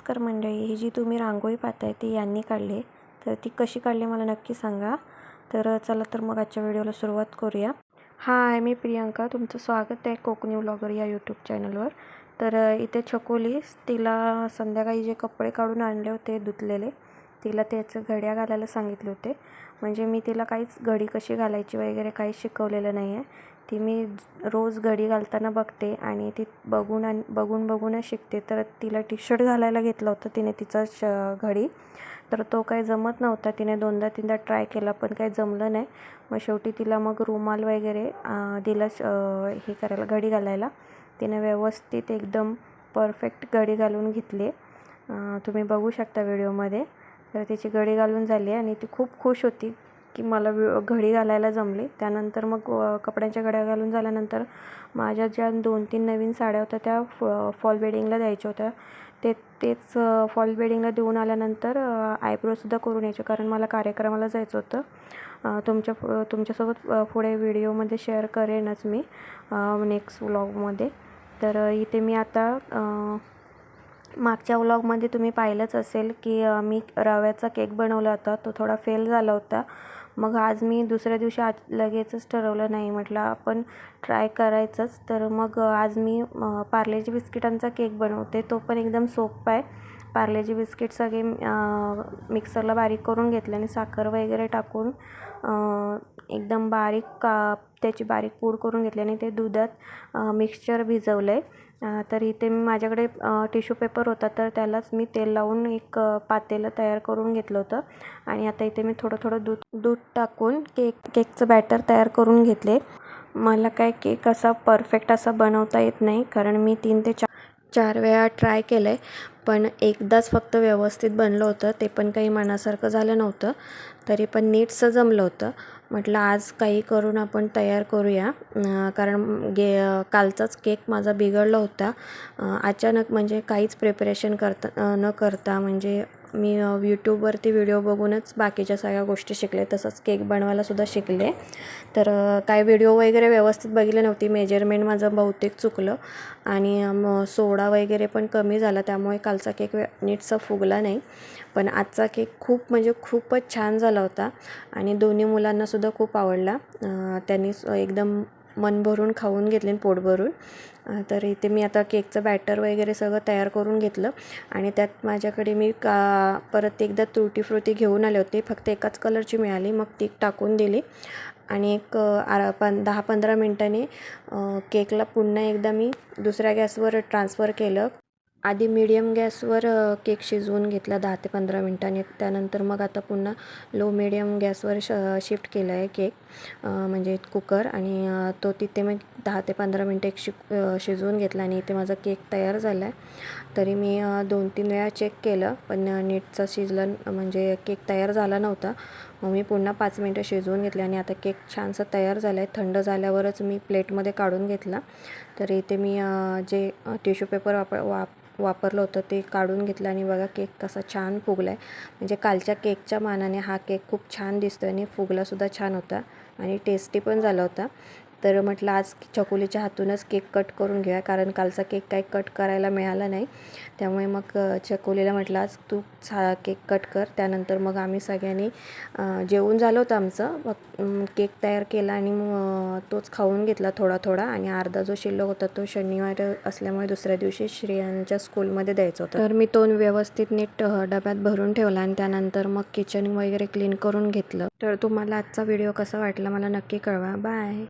नमस्कार मंडळी, ही जी तुम्ही रांगोळी पाहताय ती यांनी काढली. तर ती कशी काढली मला नक्की सांगा. तर चला तर मग आजच्या व्हिडिओला सुरुवात करूया. हाय, मी प्रियंका, तुमचं स्वागत आहे कोकणी व्लॉगर या यूट्यूब चॅनलवर. तर इथे छकुली, तिला संध्याकाळी जे कपडे काढून आणले होते धुतलेले, तिला त्याचं घड्या घालायला सांगितले होते. म्हणजे मी तिला काहीच घडी कशी घालायची वगैरे काहीच शिकवलेलं नाही आहे. ती मी रोज घडी घालताना बघते आणि ती बघूनच शिकते. तर तिला टी शर्ट घालायला घेतलं होतं तिने तिचा घडी, तर तो काही जमत नव्हता. तिने 2दा-3दा ट्राय केला पण काही जमलं नाही. मग शेवटी तिला मग रुमाल वगैरे दिला हे करायला, घडी घालायला. तिने व्यवस्थित एकदम परफेक्ट घडी घालून घेतली. तुम्ही बघू शकता व्हिडिओमध्ये. तर तिची घडी घालून झाली आणि ती खूप खुश होती की मला घडी घालायला जमली. त्यानंतर मग कपड्यांच्या घड्या घालून झाल्यानंतर माझ्या ज्या 2-3 नवीन साड्या होत्या त्या फॉल बेडिंगला द्यायच्या होत्या. तेच फॉल बेडिंगला देऊन आल्यानंतर आयब्रोसुद्धा करून यायचे, कारण मला कार्यक्रमाला जायचं होतं. तुमच्यासोबत पुढे व्हिडिओमध्ये शेअर करेनच मी नेक्स्ट व्लॉगमध्ये. तर इथे मी आता मागच्या व्लॉगमध्ये तुम्ही पाहिलंच असेल की मी रव्याचा केक बनवला होता, तो थोडा फेल झाला होता. मग आज मी दुसऱ्या दिवशी लगेचच ठरवलं, नाही म्हटलं आपण ट्राय करायचंच. तर मग आज मी पार्लेजी बिस्किटांचा केक बनवते. तो पण एकदम सोपा आहे. पार्लेजी बिस्किट सगळे मिक्सरला बारीक करून घेतले आणि साखर वगैरे टाकून एकदम त्याची बारीक पूड करून घेतली आणि ते दुधात मिक्सचर भिजवलं आहे. तर इथे माझ्याकडे टिश्यू पेपर होता, तर त्यालाच मी तेल लावून एक पातेलं तयार करून घेतलं होतं. आणि आता इथे मी थोडं दूध टाकून केकचं बॅटर तयार करून घेतले. मला काय केक असा परफेक्ट असा बनवता येत नाही, कारण मी 3 ते 4 वेळा ट्राय केलं आहे, पण एकदाच फक्त व्यवस्थित बनलं होतं. ते पण काही मनासारखं झालं नव्हतं, तरी पण नीटसं जमलं होतं. म्हटलं आज काही करून आपण तयार करूया, कारण कालचाच केक माझा बिघडला होता अचानक. म्हणजे काहीच प्रिपरेशन न करता, म्हणजे मी यूट्यूबवरती व्हिडिओ बघूनच बाकीच्या सगळ्या गोष्टी शिकले. तसंच केक बनवायलासुद्धा शिकले. तर काय व्हिडिओ वगैरे व्यवस्थित बघितली नव्हती. मेजरमेंट माझं बहुतेक चुकलं आणि सोडा वगैरे पण कमी झाला, त्यामुळे कालचा केक नीटसा फुगला नाही. पण आजचा केक खूपच छान झाला होता आणि दोन्ही मुलांनासुद्धा खूप आवडला. त्यांनी एकदम मन भरून खाऊन घेतले आणि पोट भरून. तर इथे मी आता केकचं बॅटर वगैरे सगळं तयार करून घेतलं आणि त्यात माझ्याकडे मी परत एकदा तुटी फ्रुटी घेऊन आले होते. फक्त एकाच कलरची मिळाली, मग ती टाकून दिली आणि एक 10-15 मिनटांनी केकला पुन्हा एकदा मी दुसऱ्या गॅसवर ट्रान्सफर केलं. आधी मीडियम गॅसवर केक शिजवून घेतला 10 ते 15 मिनटांनी. त्यानंतर मग आता पुन्हा लो मीडियम गॅसवर शिफ्ट केला आहे केक, म्हणजे कुकर. आणि तो तिथे मी 10 ते 15 मिनटं शिजवून घेतला आणि इथे माझा केक तयार झाला आहे. तरी मी 2-3 वेळा चेक केलं, पण नीटचा शिजला, म्हणजे केक तयार झाला नव्हता. मग मी पुन्हा 5 मिनटं शिजवून घेतले आणि आता केक छानसा तयार झाला आहे. थंड झाल्यावरच मी प्लेटमध्ये काढून घेतला. तर इथे मी जे टिश्यू पेपर वापरलं होतं ते काढून घेतलं आणि बघा केक कसा छान फुगला आहे. म्हणजे कालच्या केकच्या मानाने हा केक खूप छान दिसतो आणि फुगलासुद्धा छान होता आणि टेस्टी पण झाला होता. तर म्हटलं आज छकुलीच्या हातूनच केक कट करून घेऊया, कारण कालचा केक काही कट करायला मिळाला नाही. त्यामुळे मग छकुलीला म्हटलं आज तू केक कट कर. त्यानंतर मग आम्ही सगळ्यांनी जेवून झालं होतं आमचं. केक तयार केला आणि तोच खाऊन घेतला थोडा आणि अर्धा जो शिल्लक होता तो शनिवार असल्यामुळे दुसऱ्या दिवशी श्रेयांच्या स्कूलमध्ये द्यायचा होता. तर मी तो व्यवस्थित नीट डब्यात भरून ठेवला आणि त्यानंतर मग किचन वगैरे क्लीन करून घेतलं. तर तुम्हाला आजचा व्हिडिओ कसा वाटला मला नक्की कळवा. बाय.